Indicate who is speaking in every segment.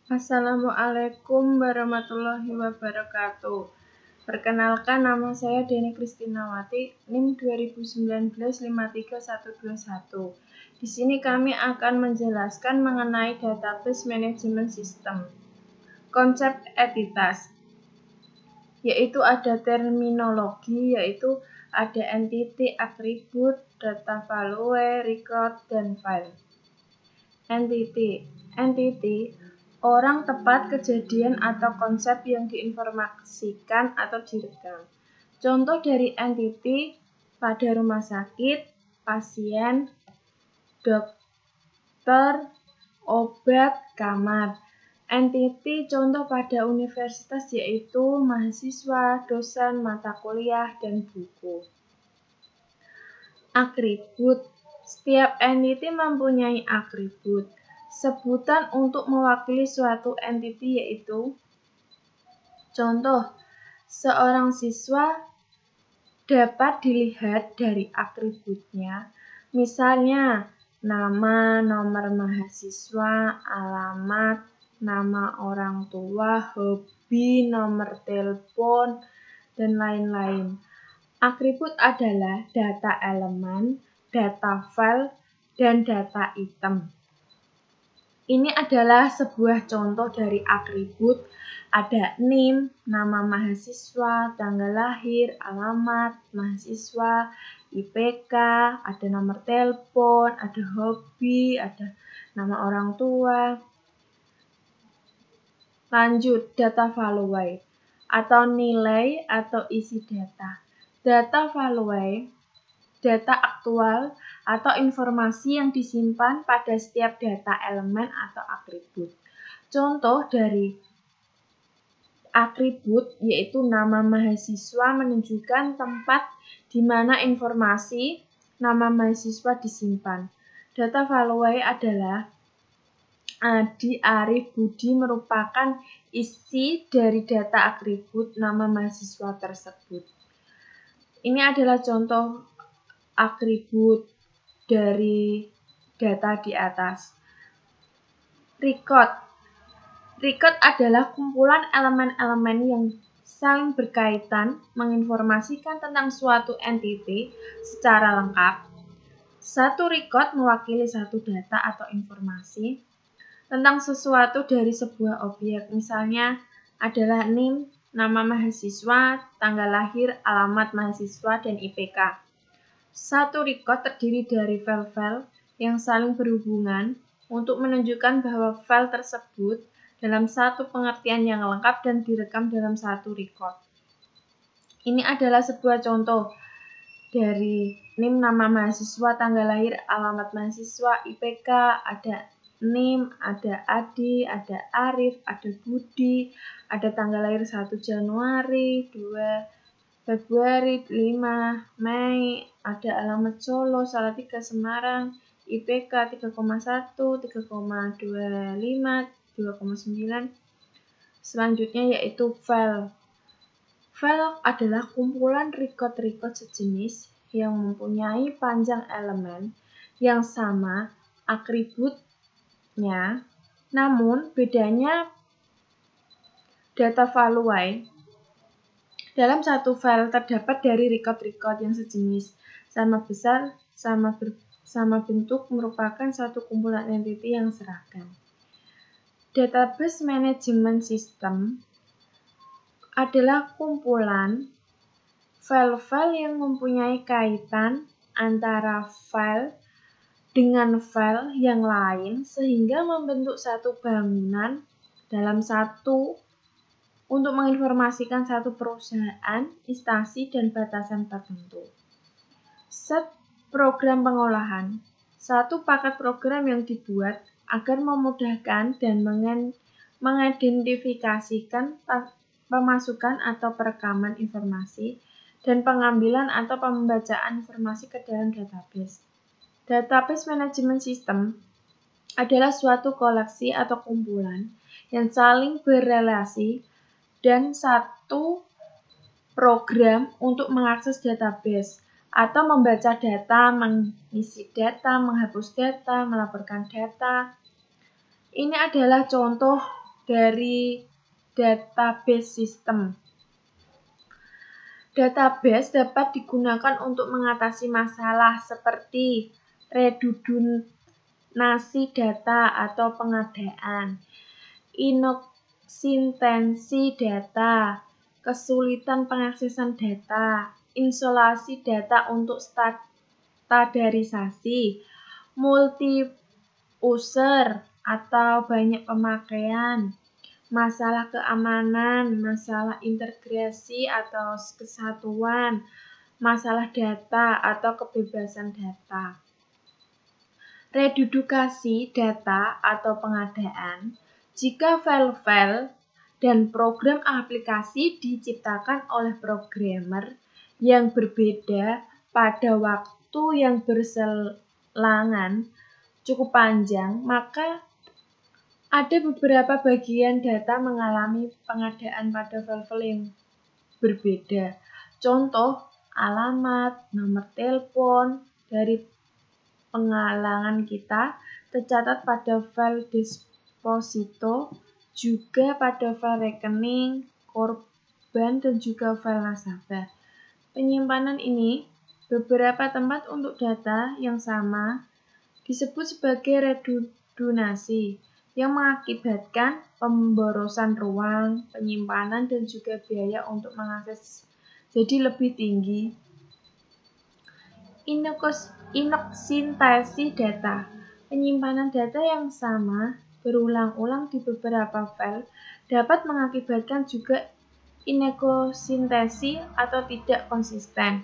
Speaker 1: Assalamualaikum warahmatullahi wabarakatuh. Perkenalkan, nama saya Deni Kristinawati, NIM 2019-53121. Di sini kami akan menjelaskan mengenai database manajemen sistem. Konsep entitas, yaitu ada terminologi, yaitu ada entity, atribut, data value, record, dan file. Entity orang, tempat, kejadian, atau konsep yang diinformasikan atau direkam. Contoh dari entity pada rumah sakit, pasien, dokter, obat, kamar. Entity contoh pada universitas yaitu mahasiswa, dosen, mata kuliah, dan buku. Atribut. Setiap entity mempunyai atribut. Sebutan untuk mewakili suatu entity yaitu contoh, seorang siswa dapat dilihat dari atributnya, misalnya nama, nomor mahasiswa, alamat, nama orang tua, hobi, nomor telepon, dan lain-lain. Atribut adalah data elemen, data file, dan data item. Ini adalah sebuah contoh dari atribut. Ada NIM, nama mahasiswa, tanggal lahir, alamat mahasiswa, IPK, ada nomor telepon, ada hobi, ada nama orang tua. Lanjut, data value atau nilai atau isi data. Data value, data aktual atau informasi yang disimpan pada setiap data elemen atau atribut. Contoh dari atribut yaitu nama mahasiswa menunjukkan tempat di mana informasi nama mahasiswa disimpan. Data value adalah Adi, Arif, Budi merupakan isi dari data atribut nama mahasiswa tersebut. Ini adalah contoh atribut dari data di atas. Record adalah kumpulan elemen-elemen yang saling berkaitan menginformasikan tentang suatu entity secara lengkap. Satu record mewakili satu data atau informasi tentang sesuatu dari sebuah objek. Misalnya adalah NIM, nama mahasiswa, tanggal lahir, alamat mahasiswa, dan IPK. Satu record terdiri dari file-file yang saling berhubungan untuk menunjukkan bahwa file tersebut dalam satu pengertian yang lengkap dan direkam dalam satu record. Ini adalah sebuah contoh dari NIM, nama mahasiswa, tanggal lahir, alamat mahasiswa, IPK, ada NIM, ada Adi, ada Arif, ada Budi, ada tanggal lahir 1 Januari, 2 Februari, 5 Mei, ada alamat Solo, Salatiga, Semarang, IPK 3,1, 3,25, 2,9. Selanjutnya yaitu file. File adalah kumpulan record-record sejenis yang mempunyai panjang elemen yang sama atributnya, namun bedanya data value. Dalam satu file terdapat dari record-record yang sejenis, sama besar, sama bentuk, merupakan satu kumpulan entity yang seragam. Database manajemen sistem adalah kumpulan file-file yang mempunyai kaitan antara file dengan file yang lain sehingga membentuk satu bangunan dalam satu untuk menginformasikan satu perusahaan, instansi, dan batasan tertentu. Set program pengolahan. Satu paket program yang dibuat agar memudahkan dan mengidentifikasikan pemasukan atau perekaman informasi dan pengambilan atau pembacaan informasi ke dalam database. Database manajemen sistem adalah suatu koleksi atau kumpulan yang saling berrelasi dan satu program untuk mengakses database atau membaca data, mengisi data, menghapus data, melaporkan data. Ini adalah contoh dari database sistem. Database dapat digunakan untuk mengatasi masalah seperti redundansi data atau pengadaan, inkonsistensi data, kesulitan pengaksesan data, isolasi data untuk standarisasi, multi-user atau banyak pemakaian, masalah keamanan, masalah integrasi atau kesatuan, masalah data atau kebebasan data. Redundasi data atau pengadaan, jika file-file dan program aplikasi diciptakan oleh programmer yang berbeda pada waktu yang berselangan cukup panjang, maka ada beberapa bagian data mengalami pengadaan pada file-file yang berbeda. Contoh, alamat, nomor telepon dari penggalangan kita tercatat pada file deposito, juga pada file rekening, korban, dan juga file nasabah. Penyimpanan ini beberapa tempat untuk data yang sama disebut sebagai redundasi, yang mengakibatkan pemborosan ruang, penyimpanan, dan juga biaya untuk mengakses jadi lebih tinggi. Inkonsistensi data, penyimpanan data yang sama berulang-ulang di beberapa file dapat mengakibatkan juga inkonsistensi atau tidak konsisten.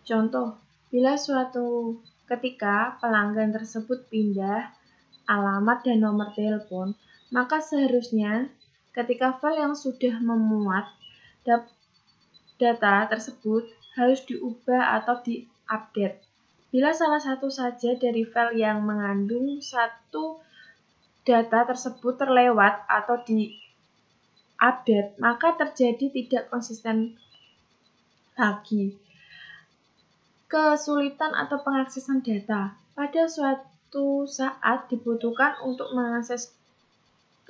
Speaker 1: Contoh, bila suatu ketika pelanggan tersebut pindah alamat dan nomor telepon, maka seharusnya ketika file yang sudah memuat data tersebut harus diubah atau diupdate. Bila salah satu saja dari file yang mengandung satu data tersebut terlewat atau diupdate, maka terjadi tidak konsisten lagi. Kesulitan atau pengaksesan data. Pada suatu saat dibutuhkan untuk mengakses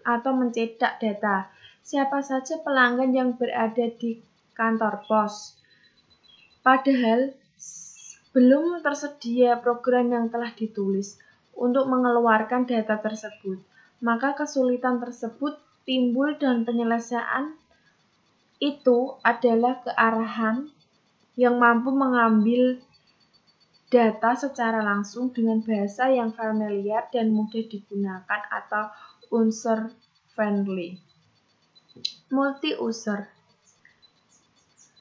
Speaker 1: atau mencetak data. Siapa saja pelanggan yang berada di kantor pos. Padahal belum tersedia program yang telah ditulis untuk mengeluarkan data tersebut, maka kesulitan tersebut timbul dan penyelesaian itu adalah kearahan yang mampu mengambil data secara langsung dengan bahasa yang familiar dan mudah digunakan atau user-friendly. Multi-user.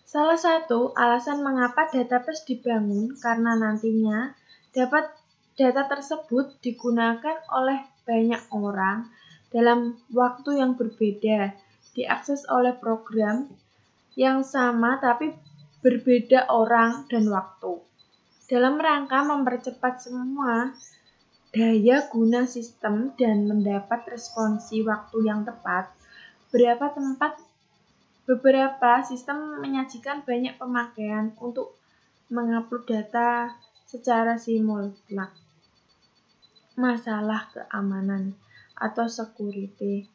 Speaker 1: Salah satu alasan mengapa database dibangun karena nantinya data tersebut digunakan oleh banyak orang dalam waktu yang berbeda, diakses oleh program yang sama tapi berbeda orang dan waktu. Dalam rangka mempercepat semua daya guna sistem dan mendapat responsi waktu yang tepat, beberapa sistem menyajikan banyak pemakaian untuk mengupload data secara simultan. Masalah keamanan atau security.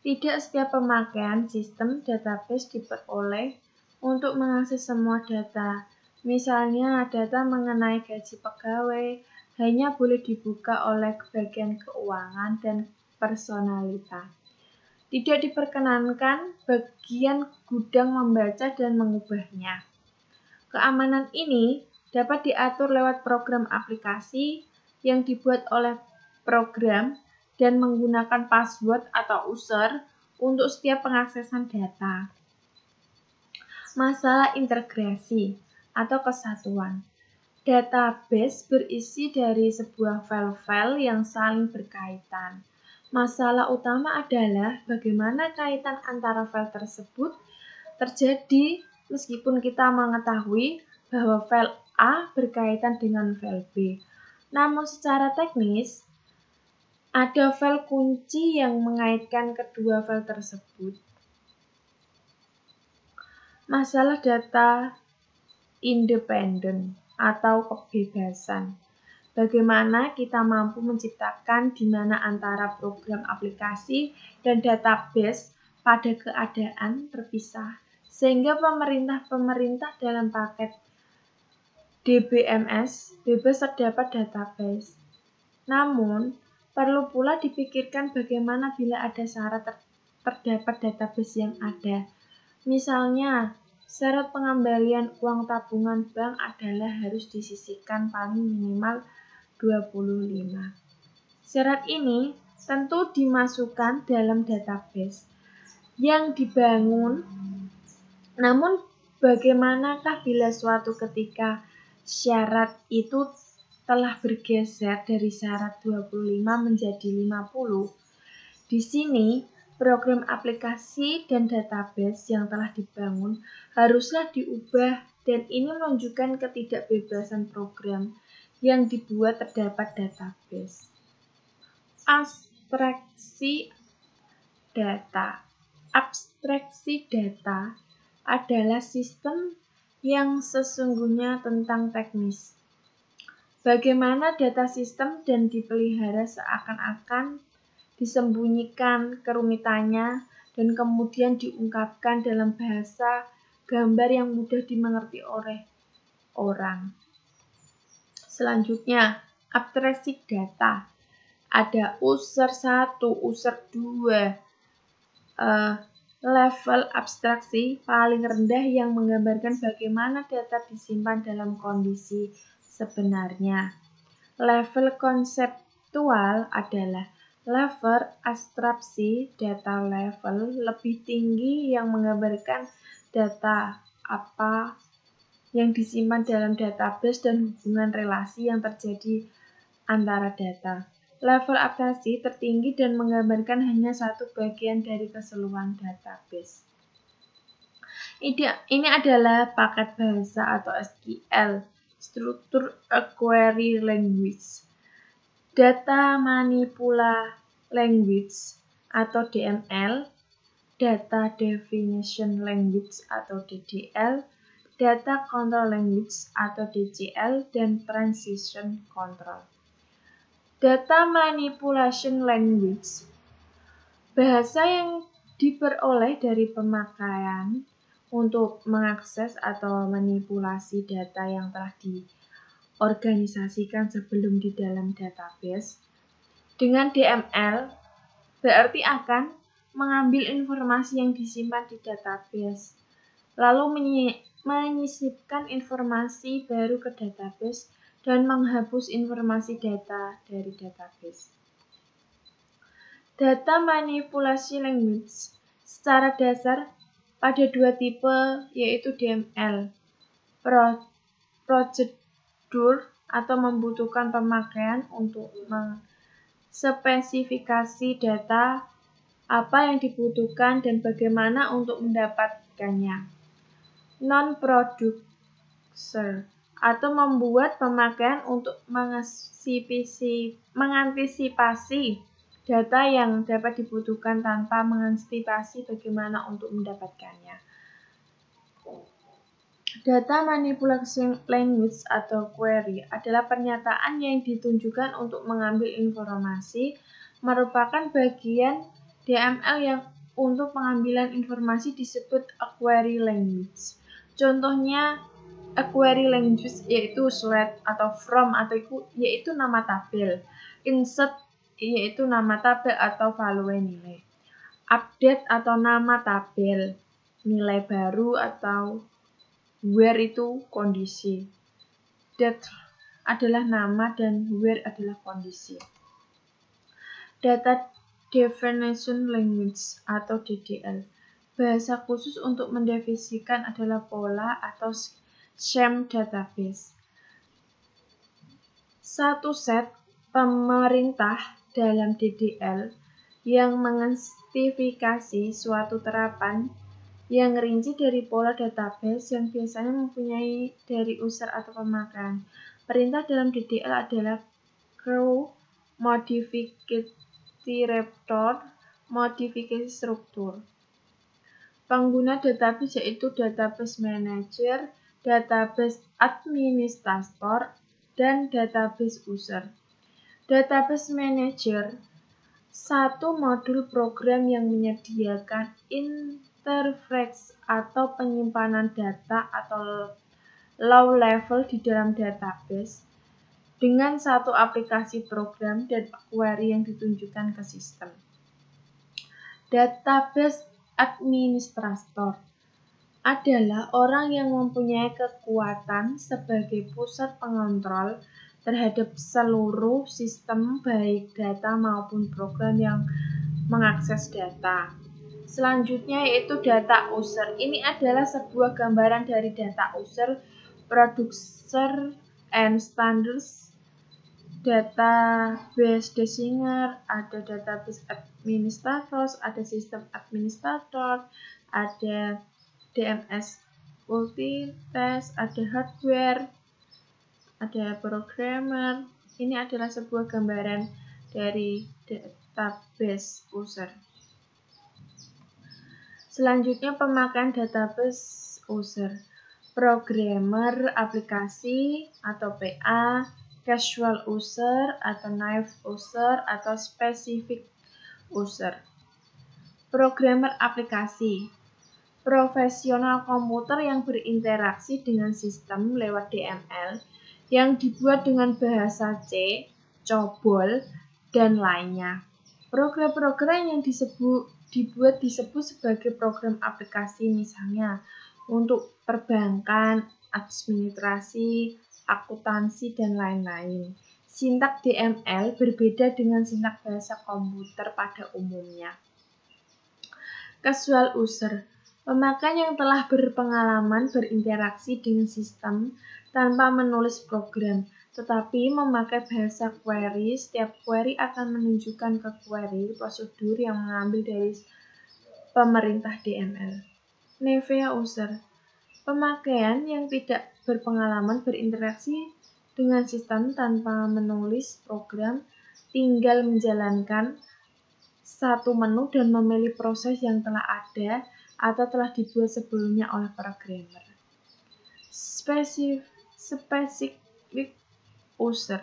Speaker 1: Tidak setiap pemakaian sistem database diperoleh untuk mengakses semua data. Misalnya, data mengenai gaji pegawai hanya boleh dibuka oleh bagian keuangan dan personalitas. Tidak diperkenankan bagian gudang membaca dan mengubahnya. Keamanan ini dapat diatur lewat program aplikasi yang dibuat oleh program dan menggunakan password atau user untuk setiap pengaksesan data. Masalah integrasi atau kesatuan. Database berisi dari sebuah file-file yang saling berkaitan. Masalah utama adalah bagaimana kaitan antara file tersebut terjadi meskipun kita mengetahui bahwa file A berkaitan dengan file B. Namun secara teknis, ada file kunci yang mengaitkan kedua file tersebut. Masalah data independen atau kebebasan. bagaimana kita mampu menciptakan di mana antara program aplikasi dan database pada keadaan terpisah, sehingga pemerintah dalam paket DBMS bebas terdapat database. Namun, perlu pula dipikirkan bagaimana bila ada syarat terdapat database yang ada. Misalnya, syarat pengembalian uang tabungan bank adalah harus disisihkan paling minimal 25. Syarat ini tentu dimasukkan dalam database yang dibangun. Namun, bagaimanakah bila suatu ketika syarat itu telah bergeser dari syarat 25 menjadi 50? Di sini, program aplikasi dan database yang telah dibangun haruslah diubah, dan ini menunjukkan ketidakbebasan program yang dibuat terdapat database. Abstraksi data. Abstraksi data adalah sistem yang sesungguhnya tentang teknis. Bagaimana data sistem dan dipelihara seakan-akan disembunyikan kerumitannya dan kemudian diungkapkan dalam bahasa gambar yang mudah dimengerti oleh orang. Selanjutnya, abstraksi data. Ada user 1, user 2, level abstraksi paling rendah yang menggambarkan bagaimana data disimpan dalam kondisi sebenarnya. Level konseptual adalah level abstraksi data level lebih tinggi yang menggambarkan data apa yang disimpan dalam database dan hubungan relasi yang terjadi antara data. Level abstraksi tertinggi dan menggambarkan hanya satu bagian dari keseluruhan database. Ini adalah paket bahasa atau SQL, Structured Query Language, Data Manipulation Language atau DML, Data Definition Language atau DDL, Data Control Language atau DCL, dan Transition Control. Data Manipulation Language, bahasa yang diperoleh dari pemakaian untuk mengakses atau manipulasi data yang telah diorganisasikan sebelum di dalam database. Dengan DML, berarti akan mengambil informasi yang disimpan di database, lalu menyisipkan informasi baru ke database dan menghapus informasi data dari database. Data Manipulation Language secara dasar pada dua tipe, yaitu DML, prosedur atau membutuhkan pemakaian untuk spesifikasi data apa yang dibutuhkan dan bagaimana untuk mendapatkannya. Non-producer atau membuat pemakaian untuk mengantisipasi data yang dapat dibutuhkan tanpa mengantisipasi bagaimana untuk mendapatkannya. Data Manipulation Language atau query adalah pernyataan yang ditunjukkan untuk mengambil informasi, merupakan bagian DML yang untuk pengambilan informasi disebut a query language. Contohnya, a query language yaitu select atau from atau yaitu nama tabel, insert yaitu nama tabel atau value nilai, update atau nama tabel, nilai baru atau where itu kondisi, that adalah nama dan where adalah kondisi. Data Definition Language atau DDL, bahasa khusus untuk mendefinisikan adalah pola atau scheme database. Satu set pemerintah dalam DDL yang mengspesifikasi suatu terapan yang rinci dari pola database yang biasanya mempunyai dari user atau pemakaian. Perintah dalam DDL adalah crew, modificate raptor, modifikasi struktur. Pengguna database yaitu database manager, database administrator, dan database user. Database Manager, satu modul program yang menyediakan interface atau penyimpanan data atau low level di dalam database dengan satu aplikasi program dan query yang ditunjukkan ke sistem. Database Administrator adalah orang yang mempunyai kekuatan sebagai pusat pengontrol terhadap seluruh sistem baik data maupun program yang mengakses data. Selanjutnya yaitu data user. Ini adalah sebuah gambaran dari data user, producer, and standards. Database designer, ada database administrators, ada sistem administrator, ada DMS multitask, ada hardware, ada programmer. Ini adalah sebuah gambaran dari database user. Selanjutnya pemakaian database user. Programmer aplikasi atau PA, casual user atau naive user atau specific user. Programmer aplikasi. Profesional komputer yang berinteraksi dengan sistem lewat DML yang dibuat dengan bahasa C, COBOL, dan lainnya. Program-program yang dibuat disebut sebagai program aplikasi, misalnya untuk perbankan, administrasi, akuntansi, dan lain-lain. Sintak DML berbeda dengan sintak bahasa komputer pada umumnya. Casual user, pemakai yang telah berpengalaman berinteraksi dengan sistem tanpa menulis program, tetapi memakai bahasa query. Setiap query akan menunjukkan ke query prosedur yang mengambil dari pemerintah DML. Naive user, pemakaian yang tidak berpengalaman berinteraksi dengan sistem tanpa menulis program, tinggal menjalankan satu menu dan memilih proses yang telah ada atau telah dibuat sebelumnya oleh programmer. Specific user,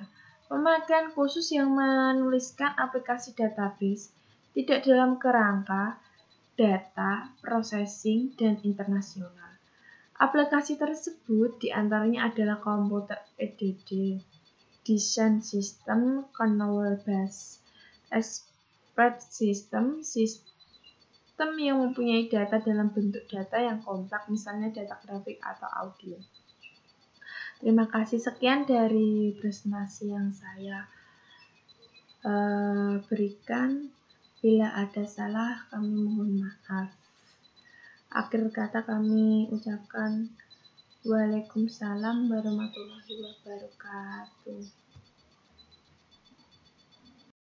Speaker 1: pemakaian khusus yang menuliskan aplikasi database tidak dalam kerangka data, processing, dan internasional. Aplikasi tersebut diantaranya adalah komputer EDD, design system, kernel based spreadsheet sistem yang mempunyai data dalam bentuk data yang kompleks, misalnya data grafik atau audio. Terima kasih, sekian dari presentasi yang saya berikan. Bila ada salah, kami mohon maaf. Akhir kata kami ucapkan Waalaikumsalam warahmatullahi wabarakatuh.